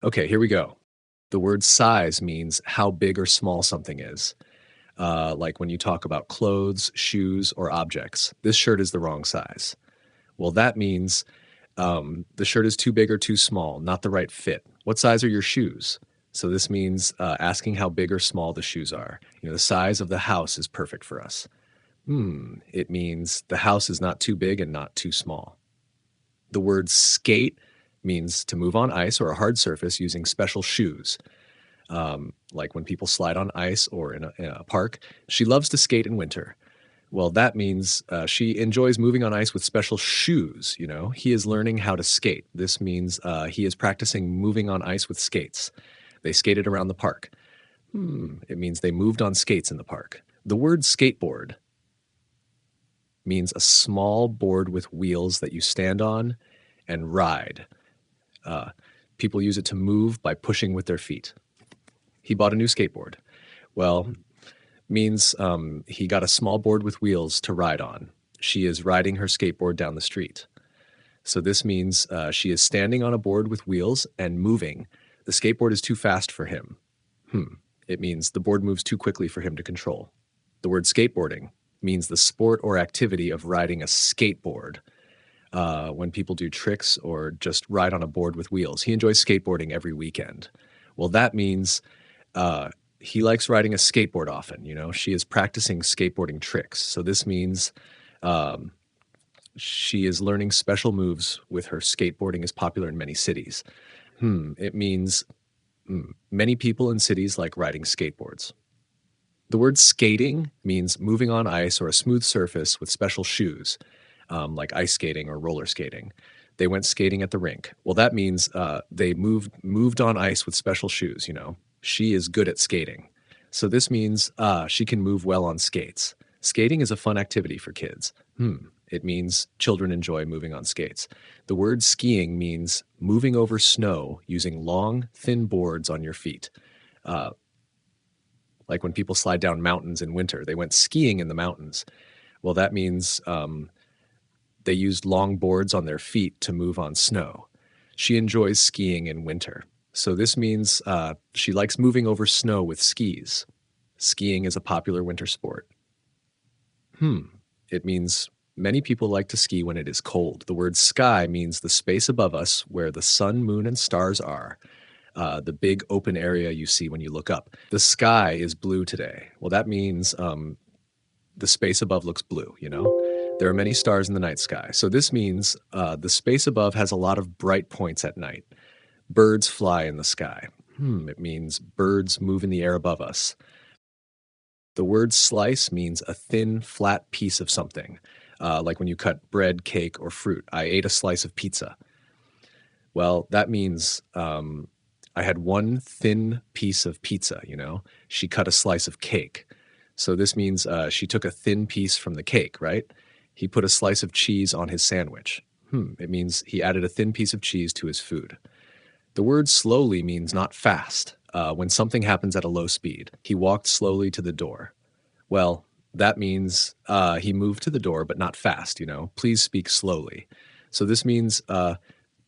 Okay, here we go. The word size means how big or small something is. Like when you talk about clothes, shoes, or objects. This shirt is the wrong size. Well, that means the shirt is too big or too small, not the right fit. What size are your shoes? So this means asking how big or small the shoes are. The size of the house is perfect for us. It means the house is not too big and not too small. The word skate means to move on ice or a hard surface using special shoes. Like when people slide on ice or in a park. She loves to skate in winter. Well, that means she enjoys moving on ice with special shoes. He is learning how to skate. This means he is practicing moving on ice with skates. They skated around the park. It means they moved on skates in the park. The word skateboard means a small board with wheels that you stand on and ride. People use it to move by pushing with their feet. He bought a new skateboard. Well, means he got a small board with wheels to ride on. She is riding her skateboard down the street. So this means she is standing on a board with wheels and moving. The skateboard is too fast for him. It means the board moves too quickly for him to control. The word skateboarding means the sport or activity of riding a skateboard. When people do tricks or just ride on a board with wheels. He enjoys skateboarding every weekend. Well, that means he likes riding a skateboard often. She is practicing skateboarding tricks. So this means she is learning special moves with her. Skateboarding is popular in many cities. It means many people in cities like riding skateboards. The word skating means moving on ice or a smooth surface with special shoes, like ice skating or roller skating. They went skating at the rink. Well, that means they moved on ice with special shoes. She is good at skating. So this means she can move well on skates. Skating is a fun activity for kids. It means children enjoy moving on skates. The word skiing means moving over snow using long, thin boards on your feet. Like when people slide down mountains in winter, they went skiing in the mountains. Well, that means they used long boards on their feet to move on snow. She enjoys skiing in winter. So this means she likes moving over snow with skis. Skiing is a popular winter sport. It means many people like to ski when it is cold. The word sky means the space above us where the sun, moon, and stars are. The big open area you see when you look up. The sky is blue today. Well, that means the space above looks blue. There are many stars in the night sky. So this means the space above has a lot of bright points at night. Birds fly in the sky. It means birds move in the air above us. The word slice means a thin, flat piece of something, like when you cut bread, cake, or fruit. I ate a slice of pizza. Well, that means I had one thin piece of pizza. She cut a slice of cake. So this means she took a thin piece from the cake, right? He put a slice of cheese on his sandwich. It means he added a thin piece of cheese to his food. The word slowly means not fast. When something happens at a low speed. He walked slowly to the door. Well, that means he moved to the door, but not fast. Please speak slowly. So this means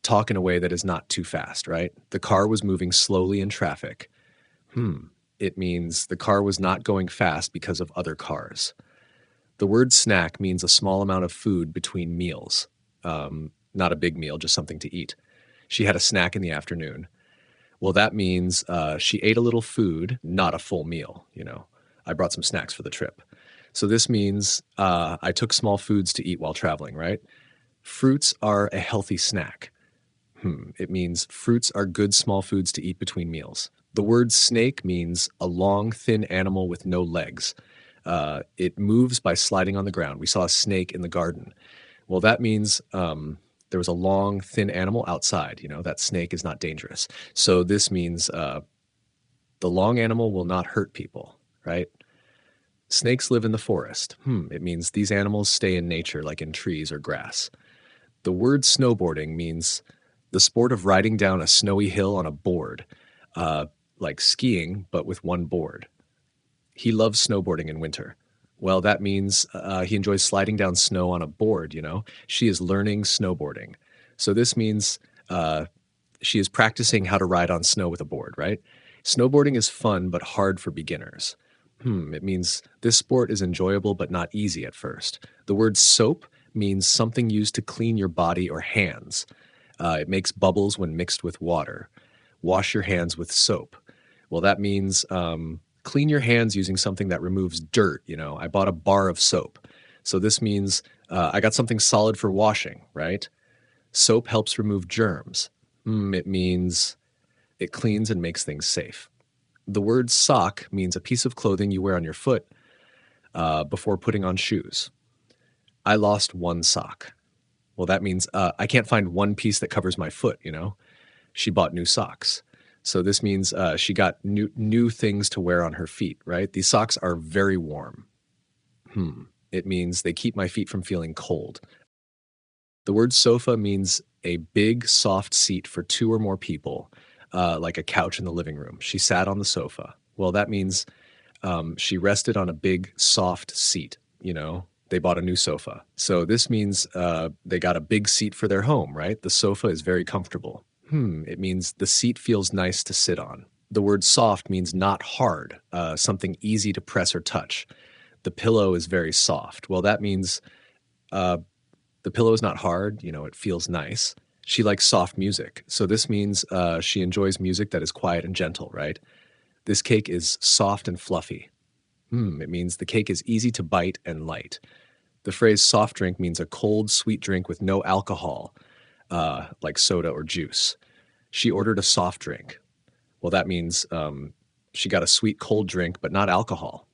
talk in a way that is not too fast, right? The car was moving slowly in traffic. It means the car was not going fast because of other cars. The word snack means a small amount of food between meals. Not a big meal, just something to eat. She had a snack in the afternoon. Well, that means she ate a little food, not a full meal. I brought some snacks for the trip. So this means I took small foods to eat while traveling, right? Fruits are a healthy snack. It means fruits are good small foods to eat between meals. The word snake means a long, thin animal with no legs. It moves by sliding on the ground. We saw a snake in the garden. Well, that means there was a long, thin animal outside. That snake is not dangerous. So this means the long animal will not hurt people, right? Snakes live in the forest. It means these animals stay in nature, like in trees or grass. The word snowboarding means the sport of riding down a snowy hill on a board, like skiing, but with one board. He loves snowboarding in winter. Well, that means he enjoys sliding down snow on a board. She is learning snowboarding. So this means She is practicing how to ride on snow with a board, right? Snowboarding is fun but hard for beginners. It means this sport is enjoyable but not easy at first. The word soap means something used to clean your body or hands. It makes bubbles when mixed with water. Wash your hands with soap. Well, that means clean your hands using something that removes dirt. I bought a bar of soap. So this means I got something solid for washing, right? Soap helps remove germs. It means it cleans and makes things safe. The word sock means a piece of clothing you wear on your foot before putting on shoes. I lost one sock. Well, that means I can't find one piece that covers my foot. She bought new socks. So this means she got new things to wear on her feet, right? These socks are very warm. It means they keep my feet from feeling cold. The word sofa means a big, soft seat for two or more people, like a couch in the living room. She sat on the sofa. Well, that means she rested on a big, soft seat. They bought a new sofa. So this means they got a big seat for their home, right? The sofa is very comfortable. It means the seat feels nice to sit on. The word soft means not hard, something easy to press or touch. The pillow is very soft. Well, that means the pillow is not hard. It feels nice. She likes soft music. So this means she enjoys music that is quiet and gentle, right? This cake is soft and fluffy. It means the cake is easy to bite and light. The phrase soft drink means a cold, sweet drink with no alcohol, like soda or juice. She ordered a soft drink. Well, that means she got a sweet, cold drink, but not alcohol.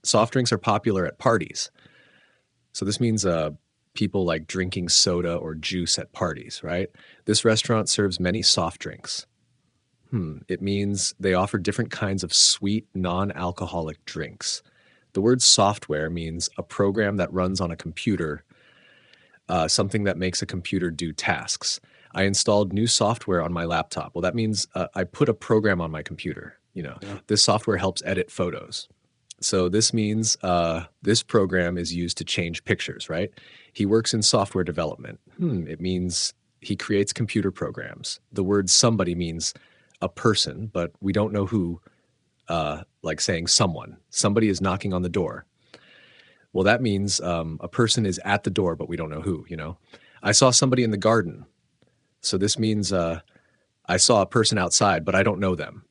Soft drinks are popular at parties. So this means people like drinking soda or juice at parties, right? This restaurant serves many soft drinks. It means they offer different kinds of sweet, non-alcoholic drinks. The word software means a program that runs on a computer, something that makes a computer do tasks. I installed new software on my laptop. Well, that means I put a program on my computer. This software helps edit photos. So this means this program is used to change pictures, right? He works in software development. It means he creates computer programs. The word somebody means a person, but we don't know who, like saying someone. Somebody is knocking on the door. Well, that means a person is at the door, but we don't know who. I saw somebody in the garden. So this means I saw a person outside, but I don't know them,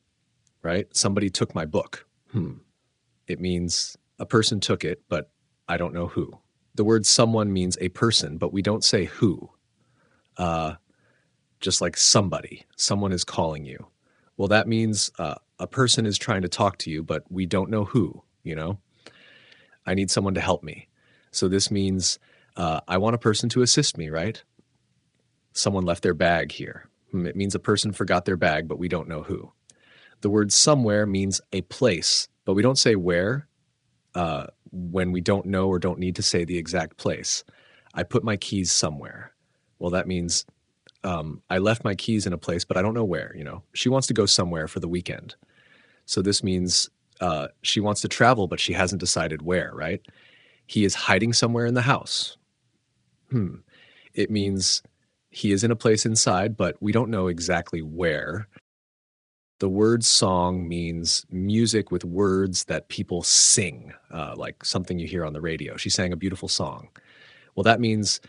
right? Somebody took my book. It means a person took it, but I don't know who. The word someone means a person, but we don't say who. Just like somebody. Someone is calling you. Well, that means a person is trying to talk to you, but we don't know who. I need someone to help me. So this means I want a person to assist me, right? Someone left their bag here. It means a person forgot their bag, but we don't know who. The word somewhere means a place, but we don't say where when we don't know or don't need to say the exact place. I put my keys somewhere. Well, that means I left my keys in a place, but I don't know where. She wants to go somewhere for the weekend. So this means she wants to travel, but she hasn't decided where, right? He is hiding somewhere in the house. It means he is in a place inside, but we don't know exactly where. The word song means music with words that people sing, like something you hear on the radio. She sang a beautiful song. Well, that means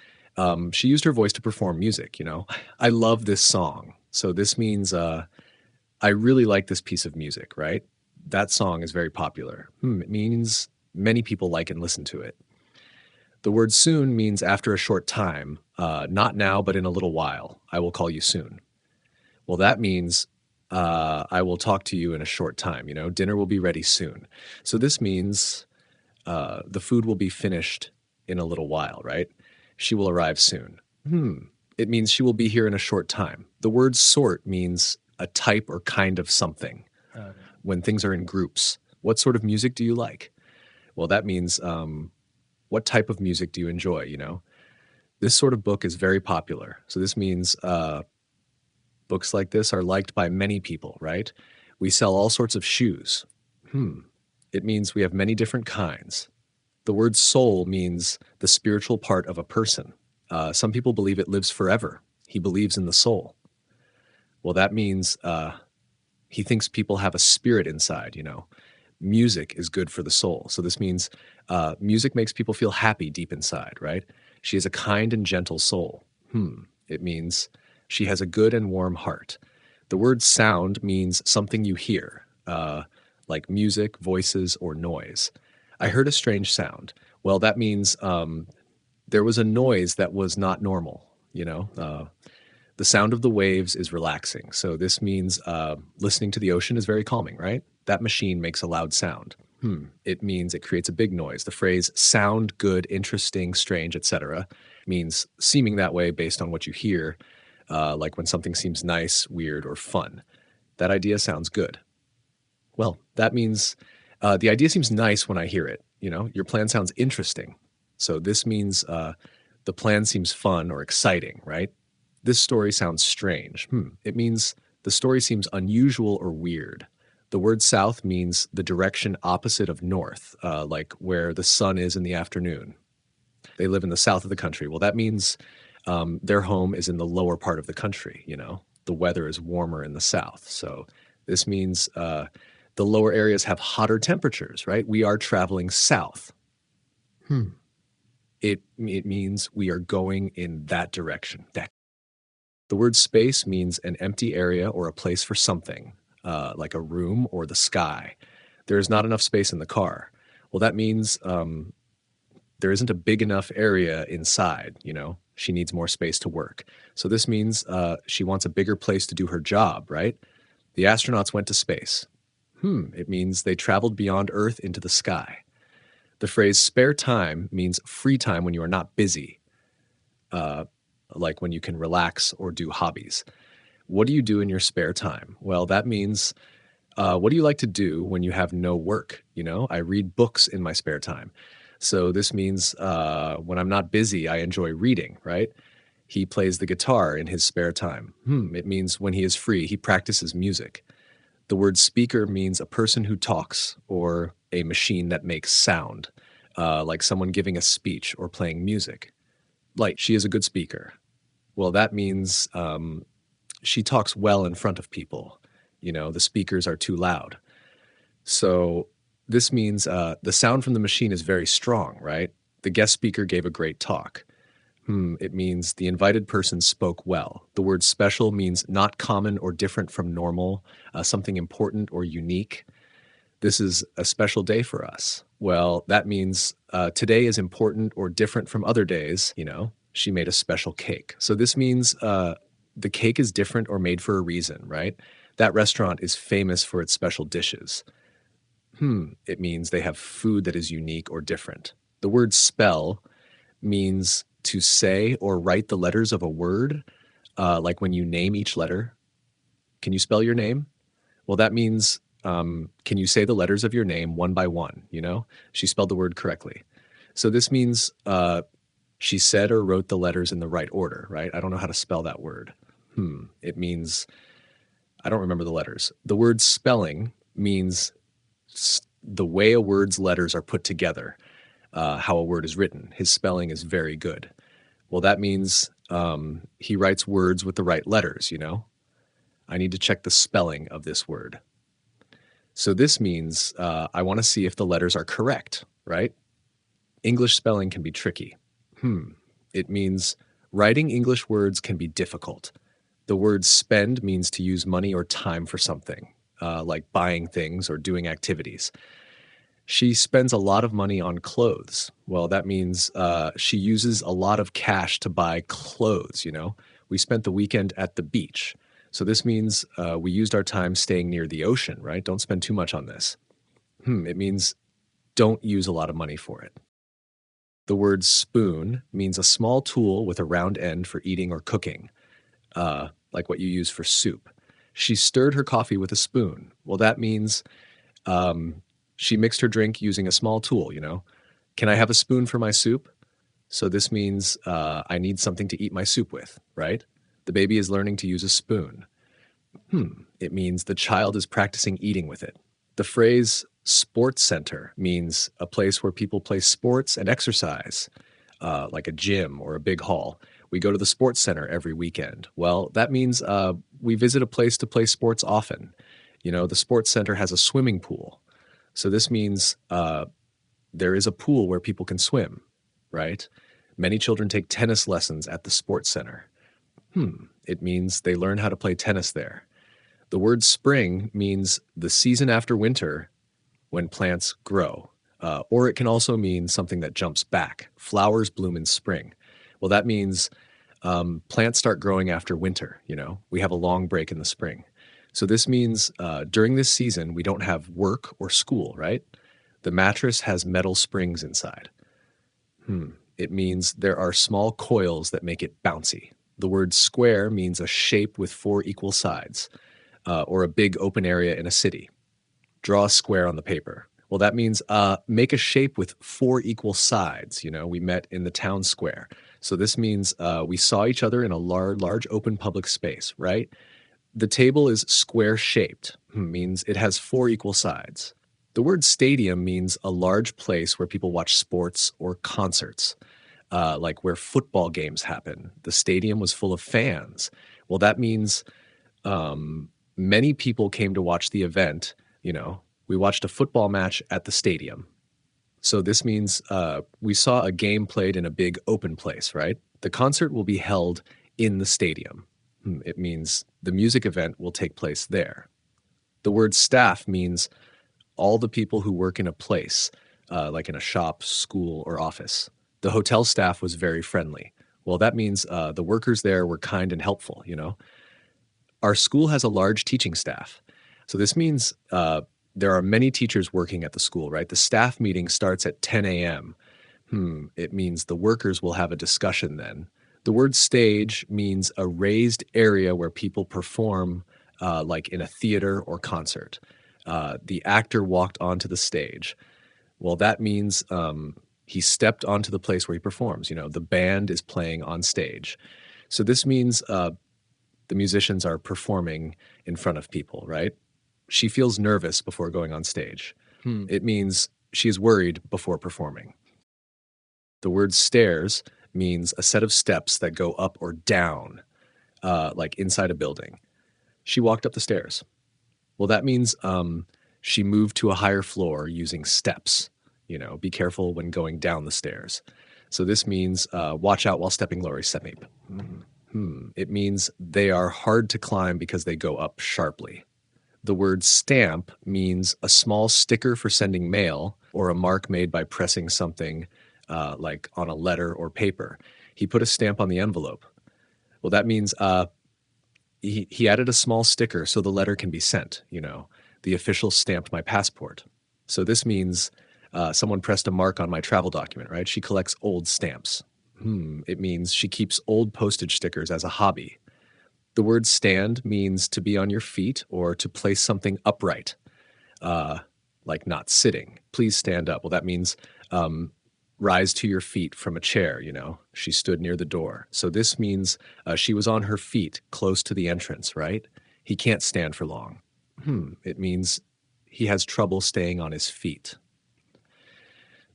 she used her voice to perform music. I love this song. So this means I really like this piece of music, right? That song is very popular. It means many people like and listen to it. The word soon means after a short time, not now, but in a little while. I will call you soon. Well, that means I will talk to you in a short time. Dinner will be ready soon. So this means the food will be finished in a little while, right? She will arrive soon. It means she will be here in a short time. The word sort means a type or kind of something. When things are in groups. What sort of music do you like? Well, that means what type of music do you enjoy? This sort of book is very popular. So this means books like this are liked by many people, right? We sell all sorts of shoes. It means we have many different kinds. The word soul means the spiritual part of a person. Some people believe it lives forever. He believes in the soul. Well, that means he thinks people have a spirit inside, Music is good for the soul. So this means music makes people feel happy deep inside, right? She has a kind and gentle soul. It means she has a good and warm heart. The word sound means something you hear, like music, voices, or noise. I heard a strange sound. Well, that means there was a noise that was not normal, the sound of the waves is relaxing. So this means listening to the ocean is very calming, right? That machine makes a loud sound. It means it creates a big noise. The phrase sound good, interesting, strange, etc. means seeming that way based on what you hear, like when something seems nice, weird, or fun. That idea sounds good. Well, that means the idea seems nice when I hear it. Your plan sounds interesting. So this means the plan seems fun or exciting, right? This story sounds strange. It means the story seems unusual or weird. The word south means the direction opposite of north, like where the sun is in the afternoon. They live in the south of the country. Well, that means their home is in the lower part of the country. The weather is warmer in the south. So this means the lower areas have hotter temperatures, right? We are traveling south. It means we are going in that direction. The word space means an empty area or a place for something, like a room or the sky. There is not enough space in the car. Well, that means there isn't a big enough area inside, She needs more space to work. So this means she wants a bigger place to do her job, right? The astronauts went to space. It means they traveled beyond Earth into the sky. The phrase spare time means free time when you are not busy, like when you can relax or do hobbies. What do you do in your spare time? Well, that means what do you like to do when you have no work? I read books in my spare time. So this means when I'm not busy, I enjoy reading, right? He plays the guitar in his spare time. It means when he is free, he practices music. The word speaker means a person who talks or a machine that makes sound, like someone giving a speech or playing music. Like, she is a good speaker. Well, that means she talks well in front of people. The speakers are too loud. So this means the sound from the machine is very strong, right? The guest speaker gave a great talk. It means the invited person spoke well. The word special means not common or different from normal, something important or unique. This is a special day for us. Well, that means today is important or different from other days. She made a special cake. So this means the cake is different or made for a reason, right? That restaurant is famous for its special dishes. It means they have food that is unique or different. The word spell means to say or write the letters of a word, like when you name each letter. Can you spell your name? Well, that means can you say the letters of your name one by one? She spelled the word correctly. So this means she said or wrote the letters in the right order, right? I don't know how to spell that word. It means, I don't remember the letters. The word spelling means the way a word's letters are put together, how a word is written. His spelling is very good. Well, that means he writes words with the right letters, I need to check the spelling of this word. So this means I want to see if the letters are correct, right? English spelling can be tricky. It means writing English words can be difficult. The word spend means to use money or time for something, like buying things or doing activities. She spends a lot of money on clothes. Well, that means she uses a lot of cash to buy clothes, We spent the weekend at the beach. So this means we used our time staying near the ocean, right? Don't spend too much on this. It means don't use a lot of money for it. The word spoon means a small tool with a round end for eating or cooking, like what you use for soup. She stirred her coffee with a spoon. Well, that means she mixed her drink using a small tool, Can I have a spoon for my soup? So this means I need something to eat my soup with, right? The baby is learning to use a spoon. It means the child is practicing eating with it. The phrase sports center means a place where people play sports and exercise, like a gym or a big hall. We go to the sports center every weekend. Well, that means we visit a place to play sports often. The sports center has a swimming pool. So this means there is a pool where people can swim, right? Many children take tennis lessons at the sports center. It means they learn how to play tennis there. The word spring means the season after winter when plants grow. Or it can also mean something that jumps back. Flowers bloom in spring. Well, that means plants start growing after winter. We have a long break in the spring. So this means during this season, we don't have work or school, right? The mattress has metal springs inside. It means there are small coils that make it bouncy. The word square means a shape with 4 equal sides, or a big open area in a city. Draw a square on the paper. Well, that means make a shape with 4 equal sides. We met in the town square. So this means we saw each other in a large open public space, right? The table is square shaped, means it has 4 equal sides. The word stadium means a large place where people watch sports or concerts, like where football games happen. The stadium was full of fans. Well, that means many people came to watch the event. We watched a football match at the stadium. So this means we saw a game played in a big open place, right? The concert will be held in the stadium. It means the music event will take place there. The word staff means all the people who work in a place, like in a shop, school, or office. The hotel staff was very friendly. Well, that means the workers there were kind and helpful, Our school has a large teaching staff. So this means there are many teachers working at the school, right? The staff meeting starts at 10 a.m. It means the workers will have a discussion then. The word stage means a raised area where people perform, like in a theater or concert. The actor walked onto the stage. Well, that means he stepped onto the place where he performs. The band is playing on stage. So this means the musicians are performing in front of people, right? She feels nervous before going on stage. It means she is worried before performing. The word stairs means a set of steps that go up or down, like inside a building. She walked up the stairs. Well, that means she moved to a higher floor using steps. Be careful when going down the stairs. So this means watch out while stepping lower. It means they are hard to climb because they go up sharply. The word stamp means a small sticker for sending mail or a mark made by pressing something like on a letter or paper. He put a stamp on the envelope. Well, that means he added a small sticker so the letter can be sent. The official stamped my passport. So this means someone pressed a mark on my travel document, right? She collects old stamps. It means she keeps old postage stickers as a hobby. The word stand means to be on your feet or to place something upright, like not sitting. Please stand up. Well, that means rise to your feet from a chair. She stood near the door. So this means she was on her feet close to the entrance, right? He can't stand for long. It means he has trouble staying on his feet.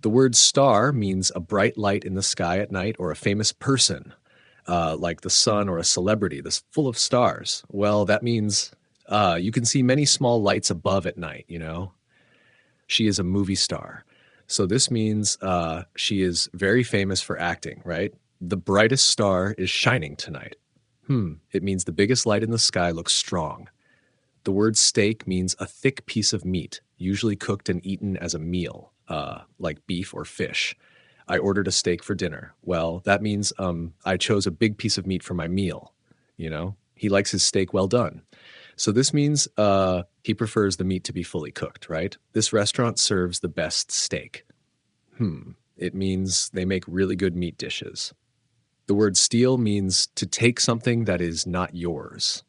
The word star means a bright light in the sky at night or a famous person, like the sun or a celebrity that's full of stars. Well, that means you can see many small lights above at night, She is a movie star. So this means she is very famous for acting, right? The brightest star is shining tonight. It means the biggest light in the sky looks strong. The word steak means a thick piece of meat, usually cooked and eaten as a meal, like beef or fish. I ordered a steak for dinner. Well, that means I chose a big piece of meat for my meal. He likes his steak well done. So this means he prefers the meat to be fully cooked, right? This restaurant serves the best steak. It means they make really good meat dishes. The word steal means to take something that is not yours.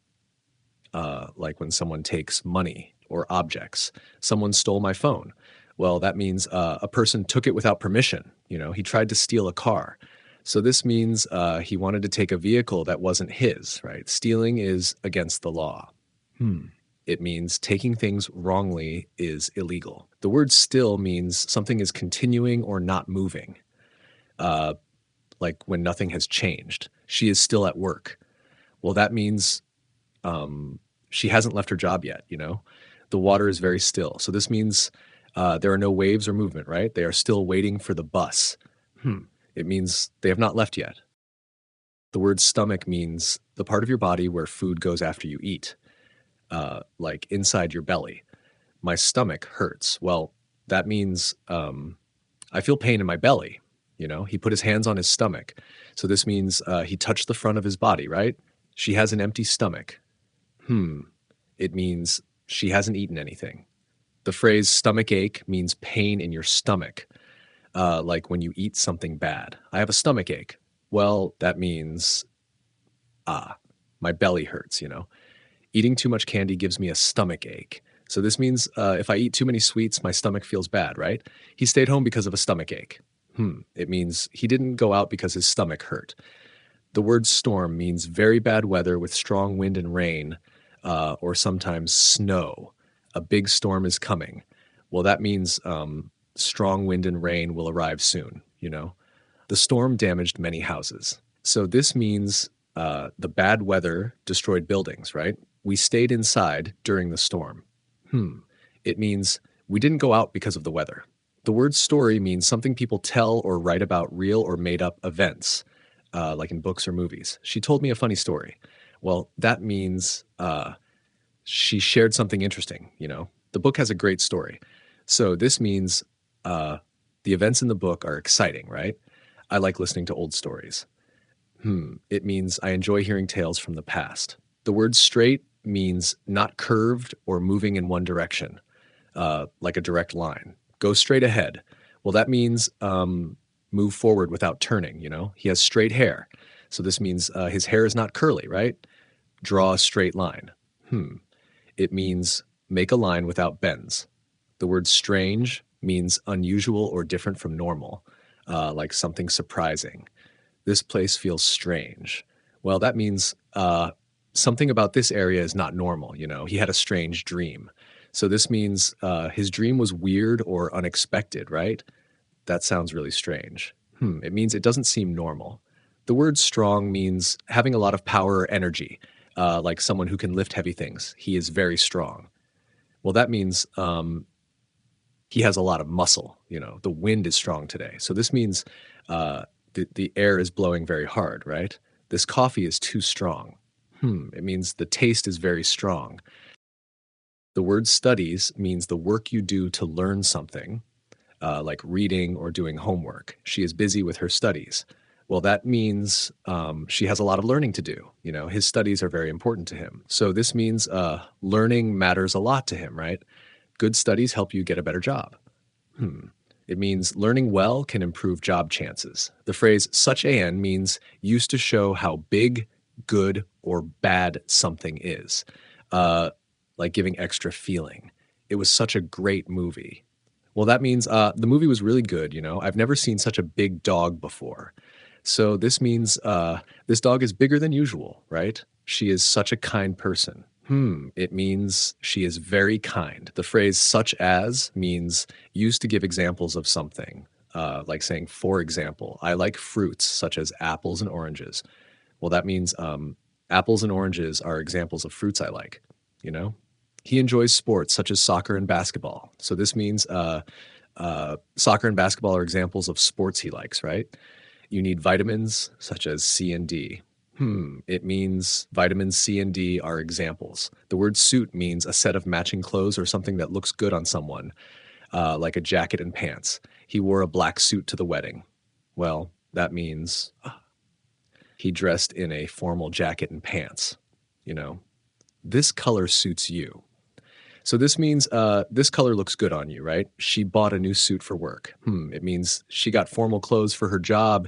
Like when someone takes money or objects. Someone stole my phone. Well, that means a person took it without permission. He tried to steal a car. So this means he wanted to take a vehicle that wasn't his, right? Stealing is against the law. It means taking things wrongly is illegal. The word still means something is continuing or not moving, like when nothing has changed. She is still at work. Well, that means she hasn't left her job yet, you know? The water is very still. So this means there are no waves or movement, right? They are still waiting for the bus. It means they have not left yet. The word stomach means the part of your body where food goes after you eat, like inside your belly. My stomach hurts. Well, that means I feel pain in my belly. You know, he put his hands on his stomach. So this means he touched the front of his body, right? She has an empty stomach. It means she hasn't eaten anything. The phrase stomach ache means pain in your stomach, like when you eat something bad. I have a stomach ache. Well, that means, my belly hurts, you know? Eating too much candy gives me a stomach ache. So this means if I eat too many sweets, my stomach feels bad, right? He stayed home because of a stomach ache. It means he didn't go out because his stomach hurt. The word storm means very bad weather with strong wind and rain, or sometimes snow. A big storm is coming. Well, that means strong wind and rain will arrive soon, you know? The storm damaged many houses. So this means the bad weather destroyed buildings, right? We stayed inside during the storm. It means we didn't go out because of the weather. The word story means something people tell or write about real or made up events, like in books or movies. She told me a funny story. Well, that means she shared something interesting, you know? The book has a great story. So this means the events in the book are exciting, right? I like listening to old stories. It means I enjoy hearing tales from the past. The word straight means not curved or moving in one direction, like a direct line. Go straight ahead. Well, that means move forward without turning, you know? He has straight hair. So this means his hair is not curly, right? Draw a straight line. It means make a line without bends. The word strange means unusual or different from normal, like something surprising. This place feels strange. Well, that means something about this area is not normal, you know? He had a strange dream. So this means his dream was weird or unexpected, right? That sounds really strange. It means it doesn't seem normal. The word strong means having a lot of power or energy, like someone who can lift heavy things. He is very strong. Well, that means he has a lot of muscle. You know, the wind is strong today. So this means the air is blowing very hard, right? This coffee is too strong. It means the taste is very strong. The word studies means the work you do to learn something, like reading or doing homework. She is busy with her studies. Well, that means she has a lot of learning to do. You know, his studies are very important to him. So this means learning matters a lot to him, right? Good studies help you get a better job. It means learning well can improve job chances. The phrase such an means used to show how big, good, or bad something is, like giving extra feeling. It was such a great movie. Well, that means the movie was really good, you know. I've never seen such a big dog before. So this means this dog is bigger than usual, right? She is such a kind person. It means she is very kind. The phrase such as means used to give examples of something, like saying, for example, I like fruits such as apples and oranges. Well, that means apples and oranges are examples of fruits I like, you know? He enjoys sports such as soccer and basketball. So this means soccer and basketball are examples of sports he likes, right? You need vitamins such as C and D. It means vitamins C and D are examples. The word suit means a set of matching clothes or something that looks good on someone, like a jacket and pants. He wore a black suit to the wedding. Well, that means he dressed in a formal jacket and pants, you know. This color suits you. So this means this color looks good on you, right? She bought a new suit for work. It means she got formal clothes for her job